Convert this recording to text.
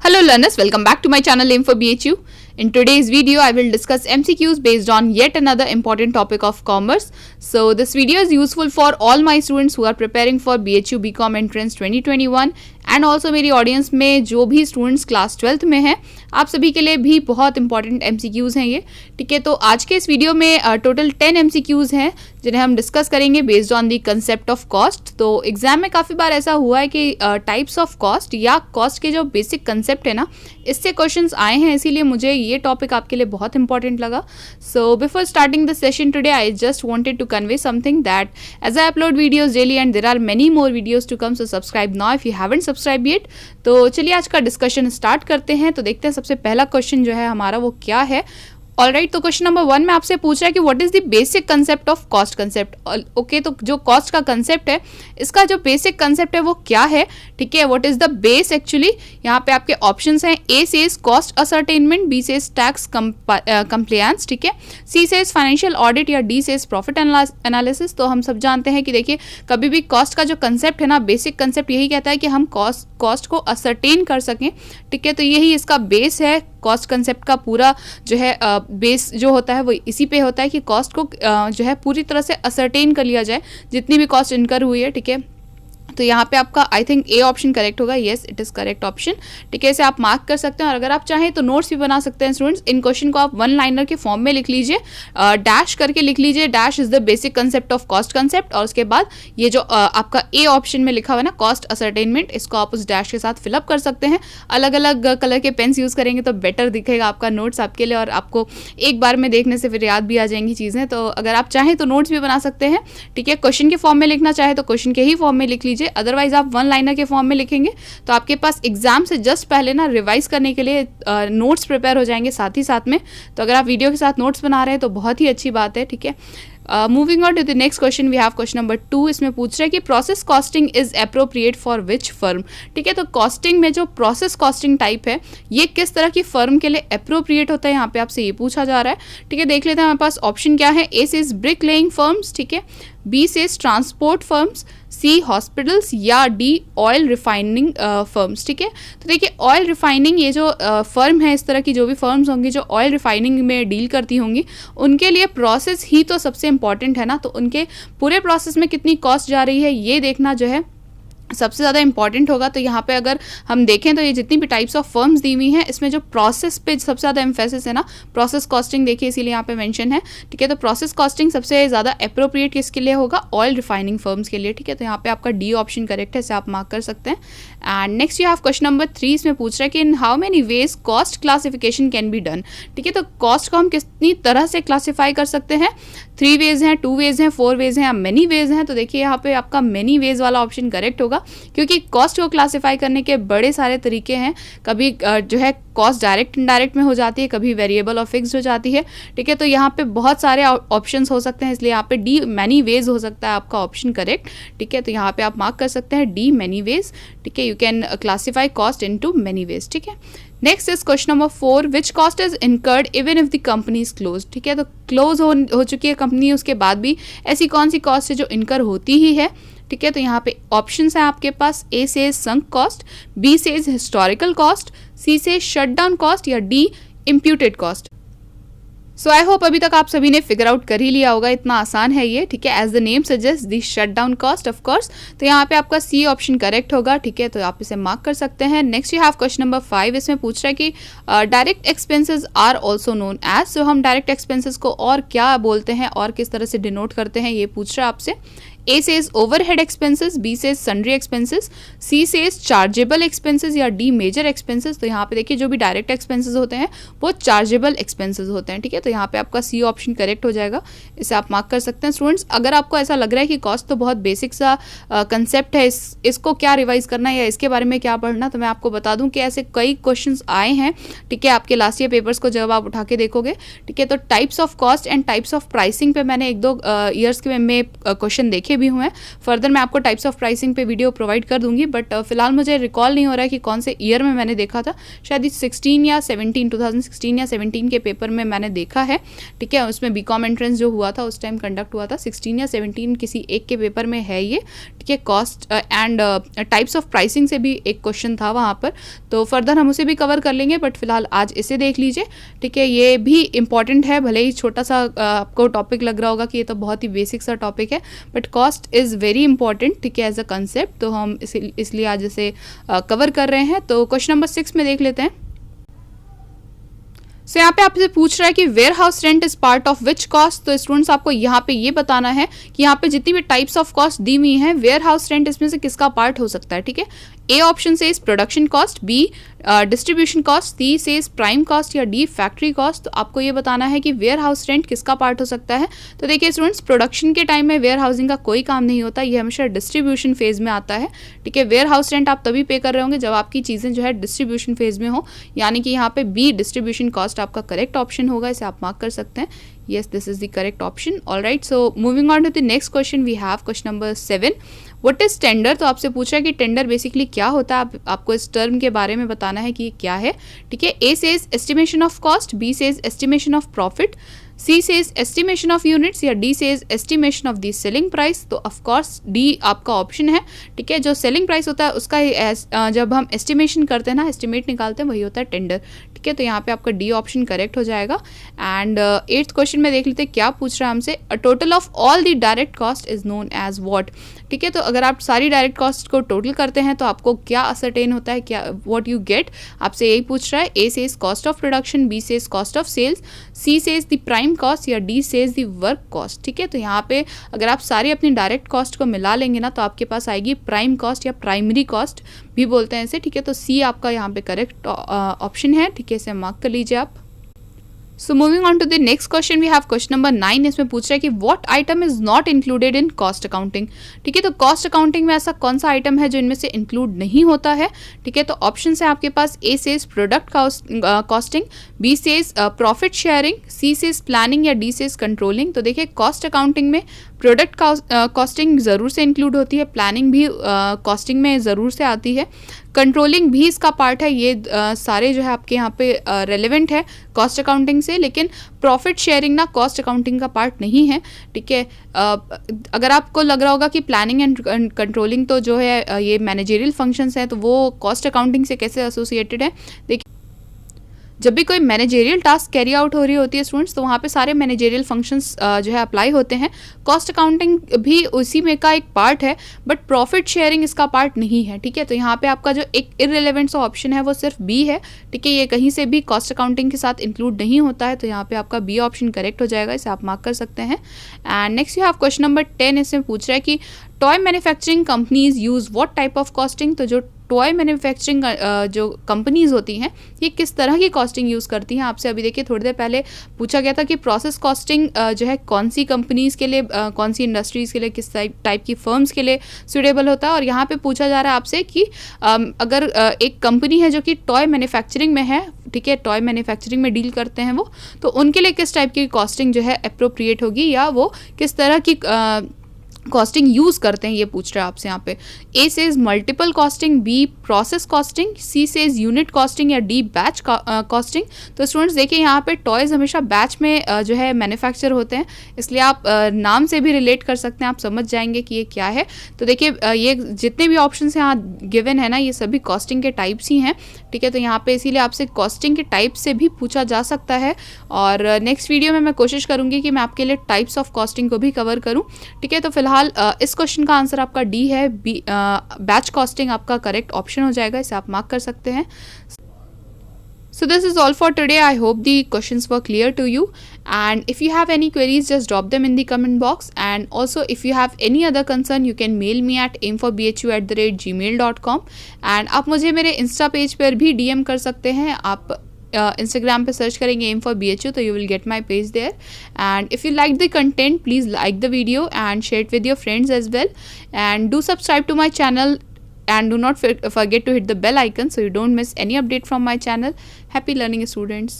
Hello learners, welcome back to my channel Aim for BHU. In today's video, I will discuss MCQs based on yet another important topic of commerce. So this video is useful for all my students who are preparing for BHU BCom Entrance 2021 and also मेरी audience में जो भी students class 12th में हैं, आप सभी के लिए भी बहुत इंपॉर्टेंट MCQs हैं ये, ठीक है। तो आज के इस वीडियो में टोटल 10 MCQs हैं जिन्हें हम डिस्कस करेंगे based on the concept of cost. तो एग्जाम में काफ़ी बार ऐसा हुआ है कि टाइप्स ऑफ कॉस्ट या कॉस्ट के जो बेसिक कंसेप्ट है ना, इससे क्वेश्चंस आए हैं, इसीलिए मुझे ये टॉपिक आपके लिए बहुत इंपॉर्टेंट लगा। So before starting the session today, I just wanted to convey something that as I upload videos daily and there are many more videos to come, so subscribe now if you haven't subscribe yet. तो चलिए आज का discussion start करते हैं। तो देखते हैं सबसे पहला क्वेश्चन जो है हमारा वो क्या है। ऑलराइट, तो क्वेश्चन नंबर 1 में आपसे पूछ रहा है कि what is the basic concept of cost concept. Okay, तो जो कॉस्ट का कंसेप्ट है, इसका जो बेसिक कंसेप्ट है वो क्या है, ठीक है। What is the base actually, यहाँ पे आपके ऑप्शंस हैं। A says cost ascertainment, B says tax compliance, ठीक है, सी सेज फाइनेंशियल ऑडिट या डी सेज प्रॉफिट एनालिसिस। तो हम सब जानते हैं कि देखिए कभी भी कॉस्ट का जो कंसेप्ट है ना, बेसिक कंसेप्ट यही कहता है कि हम कॉस्ट को असर्टेन कर सकें, ठीक है। तो यही इसका बेस है। कॉस्ट कंसेप्ट का पूरा जो है बेस जो होता है वो इसी पे होता है कि कॉस्ट को जो है पूरी तरह से असर्टेन कर लिया जाए, जितनी भी कॉस्ट इनकर हुई है, ठीक है। तो यहाँ पे आपका I think A option correct होगा। Yes, it is correct option, ठीक है। इसे आप मार्क कर सकते हैं और अगर आप चाहें तो नोट्स भी बना सकते हैं स्टूडेंट्स। इन क्वेश्चन को आप वन लाइनर के फॉर्म में लिख लीजिए, डैश करके लिख लीजिए, dash is the basic concept of cost concept, और उसके बाद ये जो आपका ए ऑप्शन में लिखा हुआ है ना कॉस्ट असर्टेनमेंट, इसको आप उस डैश के साथ फिलअप कर सकते हैं। अलग अलग कलर के पेन्स यूज़ करेंगे तो बेटर दिखेगा आपका नोट्स आपके लिए, और आपको एक बार में देखने से फिर याद भी आ जाएंगी चीज़ें। तो अगर आप चाहें तो नोट्स भी बना सकते हैं, ठीक है। क्वेश्चन के फॉर्म में लिखना चाहे तो क्वेश्चन के ही फॉर्म में लिख लीजिए, अदरवाइज आप वन लाइनर के फॉर्म में लिखेंगे तो आपके पास एग्जाम से जस्ट पहले ना रिवाइज करने के लिए नोट्स प्रिपेयर हो जाएंगे साथ ही साथ में। तो अगर आप वीडियो के साथ नोट्स बना रहे हैं तो बहुत ही अच्छी बात है, ठीक है। Moving on to the next question, we have question number 2। इसमें पूछ रहा है कि process costing is appropriate for which firm, ठीक है। तो कॉस्टिंग में जो प्रोसेस कॉस्टिंग टाइप है ये किस तरह की फर्म के लिए अप्रोप्रिएट होता है, यहाँ पे आपसे ये पूछा जा रहा है, ठीक है। देख लेते हैं हमारे पास ऑप्शन क्या है। A says brick laying firms, ठीक है, बी सेज ट्रांसपोर्ट फर्म्स, सी हॉस्पिटल्स या डी ऑयल रिफाइनिंग फर्म्स, ठीक है। तो देखिए ऑयल रिफाइनिंग, ये जो फर्म है, इस तरह की जो भी फर्म्स होंगी जो ऑयल रिफाइनिंग में डील करती होंगी, उनके लिए प्रोसेस ही तो सबसे इंपॉर्टेंट है ना। तो उनके पूरे प्रोसेस में कितनी कॉस्ट जा रही है ये देखना जो है सबसे ज़्यादा इंपॉर्टेंट होगा। तो यहाँ पे अगर हम देखें तो ये जितनी भी टाइप्स ऑफ फर्म्स दी हुई हैं, इसमें जो प्रोसेस पे सबसे ज़्यादा एम्फेसिस है ना, प्रोसेस कॉस्टिंग देखिए इसीलिए यहाँ पे मेंशन है, ठीक है। तो प्रोसेस कॉस्टिंग सबसे ज़्यादा अप्रोप्रिएट किसके लिए होगा, ऑयल रिफाइनिंग फर्म्स के लिए, ठीक है। तो यहाँ पे आपका डी ऑप्शन करेक्ट है, इसे आप मार्क कर सकते हैं। And next you have question number 3। इसमें पूछ रहा है कि in how many ways cost classification can be done, ठीक है। तो कॉस्ट को हम कितनी तरह से क्लासीफाई कर सकते हैं, 3 वेज हैं, 2 वेज हैं, 4 वेज हैं या मेनी वेज हैं। तो देखिए यहाँ पे आपका मेनी वेज वाला ऑप्शन करेक्ट होगा, क्योंकि कॉस्ट को क्लासीफाई करने के बड़े सारे तरीके हैं। कभी जो है कॉस्ट डायरेक्ट इनडायरेक्ट में हो जाती है, कभी वेरिएबल और फिक्स्ड हो जाती है, ठीक है। तो यहाँ पे बहुत सारे ऑप्शंस हो सकते हैं, इसलिए यहाँ पे डी मैनी वेज हो सकता है आपका ऑप्शन करेक्ट, ठीक है। तो यहाँ पे आप मार्क कर सकते हैं डी मैनी वेज, ठीक है। You can classify cost into many ways, ठीक है। Next is question number 4, which cost is incurred even if the company is close, ठीक है। तो क्लोज हो चुकी है कंपनी, उसके बाद भी ऐसी कौन सी कॉस्ट है जो इनकर होती ही है, ठीक है। तो यहाँ पे ऑप्शंस हैं आपके पास। A says sunk cost, B says historical cost, C says shutdown cost या D imputed cost. So I hope अभी तक आप सभी ने फिगर आउट कर ही लिया होगा, इतना आसान है ये, ठीक है। As the name suggest the shutdown cost of course. तो यहाँ पे आपका सी ऑप्शन करेक्ट होगा, ठीक है। तो आप इसे मार्क कर सकते हैं। Next you have question number 5। इसमें पूछ रहा है कि direct expenses are also known as, so हम डायरेक्ट एक्सपेंसेस को और क्या बोलते हैं और किस तरह से डिनोट करते हैं ये पूछ रहा है आपसे। A says overhead expenses, B says sundry expenses, C says chargeable expenses या डी मेजर एक्सपेंसेस। तो यहाँ पे देखिए जो भी डायरेक्ट एक्सपेंसेस होते हैं वो चार्जेबल एक्सपेंसेस होते हैं, ठीक है। तो यहाँ पे आपका सी ऑप्शन करेक्ट हो जाएगा, इसे आप मार्क कर सकते हैं। स्टूडेंट्स अगर आपको ऐसा लग रहा है कि कॉस्ट तो बहुत बेसिक सा कंसेप्ट है, इसको क्या रिवाइज करना है या इसके बारे में क्या पढ़ना, तो मैं आपको बता दूं कि ऐसे कई क्वेश्चन आए हैं, ठीक है, आपके लास्ट ईयर पेपर्स को जब आप उठा के देखोगे, ठीक है। तो types of cost and types of pricing पे मैंने 1-2 ईयर्स के में क्वेश्चन देखे रखे भी हुए हैं। फर्दर मैं आपको टाइप्स ऑफ प्राइसिंग पे वीडियो प्रोवाइड कर दूंगी, बट फिलहाल मुझे रिकॉल नहीं हो रहा है कि कौन से ईयर में मैंने देखा था। शायद 16 या 17, 2016 या 17 के पेपर में मैंने देखा है। ठीक है, उसमें बीकॉम एंट्रेंस जो हुआ था उस टाइम कंडक्ट हुआ था, 16 या 17 किसी एक के पेपर में है ये। ठीक है, cost and types of pricing से भी एक क्वेश्चन था वहाँ पर, तो फर्दर हम उसे भी कवर कर लेंगे, बट फिलहाल आज इसे देख लीजिए। ठीक है, ये भी इंपॉर्टेंट है, भले ही छोटा सा आपको टॉपिक लग रहा होगा कि ये तो बहुत ही बेसिक सा टॉपिक है, but cost is very important. ठीक है, एज अ कंसेप्ट, तो हम इसलिए आज इसे कवर कर रहे हैं। तो क्वेश्चन नंबर 6 में देख लेते हैं। सो यहाँ पे आपसे पूछ रहा है कि warehouse rent is part of which cost. तो स्टूडेंट्स आपको यहाँ पे ये बताना है कि यहाँ पे जितनी भी टाइप्स ऑफ कॉस्ट दी हुई हैं, वेयर हाउस रेंट इसमें से किसका पार्ट हो सकता है। ठीक है, A option says is production cost, B distribution cost, C says is prime cost या डी फैक्ट्री कॉस्ट। तो आपको ये बताना है कि वेयर हाउस रेंट किसका पार्ट हो सकता है। तो देखिए स्टूडेंट्स, प्रोडक्शन के टाइम में वेयर हाउसिंग का कोई काम नहीं होता, ये हमेशा डिस्ट्रीब्यूशन फेज में आता है। ठीक है, वेयर हाउस रेंट आप तभी पे कर रहे होंगे जब आपकी चीज़ें जो है डिस्ट्रीब्यूशन फेज में हो, यानी कि यहाँ पे बी डिस्ट्रीब्यूशन कॉस्ट आपका करेक्ट ऑप्शन होगा। इसे आप मार्क कर सकते हैं। Yes, this is the correct option. All right, so moving on to the next question, we have question number 7. What is tender? तो आपसे पूछ रहा है कि टेंडर बेसिकली क्या होता है। आपको इस टर्म के बारे में बताना है कि ये क्या है। ठीक है, A says estimation of cost, B says estimation of profit, C says estimation of units या D says estimation of the selling price. तो ऑफकोर्स डी आपका ऑप्शन है। ठीक है, जो सेलिंग प्राइस होता है उसका जब हम एस्टिमेशन करते हैं ना, एस्टिमेट निकालते हैं, वही होता है टेंडर। ठीक है, तो यहाँ पे आपका डी ऑप्शन करेक्ट हो जाएगा। एंड 8th क्वेश्चन में देख लेते हैं क्या पूछ रहा है हमसे। A total of all the direct cost is known as what. ठीक है, तो अगर आप सारी डायरेक्ट कॉस्ट को टोटल करते हैं तो आपको क्या असरटेन होता है, क्या व्हाट यू गेट, आपसे यही पूछ रहा है। A says cost of production, B says cost of sales, C says the prime cost या D says the work cost. ठीक है, तो यहाँ पे अगर आप सारी अपनी डायरेक्ट कॉस्ट को मिला लेंगे ना तो आपके पास आएगी प्राइम कॉस्ट या प्राइमरी कॉस्ट भी बोलते हैं इसे। ठीक है, तो सी आपका यहाँ पे करेक्ट ऑप्शन है। ठीक है, इसे मार्क कर लीजिए आप। So moving on to the next question, we have question number 9। इसमें पूछ रहा है कि what item is not included in cost accounting. ठीक है, तो कॉस्ट अकाउंटिंग में ऐसा कौन सा आइटम है जो इनमें से इंक्लूड नहीं होता है। ठीक है, तो ऑप्शन है आपके पास। A says product costing, B says profit sharing, C says planning या डी सेज कंट्रोलिंग। तो देखिए कॉस्ट अकाउंटिंग में प्रोडक्ट कॉस्टिंग ज़रूर से इंक्लूड होती है, प्लानिंग भी कॉस्टिंग में ज़रूर से आती है, कंट्रोलिंग भी इसका पार्ट है। ये सारे जो है आपके यहाँ पे रेलेवेंट है कॉस्ट अकाउंटिंग से, लेकिन प्रॉफिट शेयरिंग ना कॉस्ट अकाउंटिंग का पार्ट नहीं है। ठीक है, अगर आपको लग रहा होगा कि प्लानिंग एंड कंट्रोलिंग तो जो है ये मैनेजेरियल फंक्शंस हैं, तो वो कॉस्ट अकाउंटिंग से कैसे एसोसिएटेड है। देखिए, जब भी कोई मैनेजेरियल टास्क कैरी आउट हो रही होती है स्टूडेंट्स, तो वहाँ पे सारे मैनेजेरियल फंक्शंस जो है अप्लाई होते हैं। कॉस्ट अकाउंटिंग भी उसी में का एक पार्ट है, बट प्रॉफिट शेयरिंग इसका पार्ट नहीं है। ठीक है, तो यहाँ पे आपका जो एक इररिलेवेंट सा ऑप्शन है वो सिर्फ बी है। ठीक है, ये कहीं से भी कॉस्ट अकाउंटिंग के साथ इंक्लूड नहीं होता है, तो यहाँ पे आपका बी ऑप्शन करेक्ट हो जाएगा। इसे आप मार्क कर सकते हैं। And next you have question number 10। इसमें पूछ रहा है कि toy manufacturing companies use what type of costing. तो जो टॉय मैन्युफैक्चरिंग जो कंपनीज होती हैं ये किस तरह की कॉस्टिंग यूज़ करती हैं। आपसे अभी देखिए थोड़ी देर पहले पूछा गया था कि प्रोसेस कॉस्टिंग जो है कौन सी कंपनीज़ के लिए, कौन सी इंडस्ट्रीज़ के लिए, किस टाइप की फर्म्स के लिए सूटेबल होता है। और यहाँ पे पूछा जा रहा है आपसे कि अगर एक कंपनी है जो कि टॉय मैन्युफैक्चरिंग में है, ठीक है, टॉय मैन्युफैक्चरिंग में डील करते हैं वो, तो उनके लिए किस टाइप की कॉस्टिंग जो है अप्रोप्रिएट होगी, या वो किस तरह की कॉस्टिंग यूज़ करते हैं, ये पूछ रहा है आपसे यहाँ पे। A says multiple costing, B process costing, C says unit costing या डी बैच कॉस्टिंग। तो स्टूडेंट्स देखिए यहाँ पे टॉयज़ हमेशा बैच में जो है मैन्युफैक्चर होते हैं, इसलिए आप नाम से भी रिलेट कर सकते हैं, आप समझ जाएंगे कि ये क्या है। तो देखिए ये जितने भी ऑप्शन यहाँ गिवन है ना, ये सभी कॉस्टिंग के टाइप्स ही हैं। ठीक है, तो यहाँ पे इसीलिए आपसे कॉस्टिंग के टाइप से भी पूछा जा सकता है। और नेक्स्ट वीडियो में मैं कोशिश करूँगी कि मैं आपके लिए टाइप्स ऑफ कॉस्टिंग को भी कवर करूँ। ठीक है, तो फिलहाल इस क्वेश्चन का आंसर आपका डी है, बी बैच कॉस्टिंग आपका करेक्ट ऑप्शन हो जाएगा। इसे आप मार्क कर सकते हैं। So this is all for today. I hope the questions were clear to you, and if you have any queries just drop them in the comment box, and also if you have any other concern you can mail me at aim4bhu@gmail.com, and आप मुझे मेरे Insta page पर भी DM कर सकते हैं। आप Instagram पे सर्च करेंगे एम फॉर BHU, तो you will get my page there. And if you like the content please like the video and share it with your friends as well, and do subscribe to my channel and do not forget to hit the bell icon so you don't miss any update from my channel. Happy learning, students.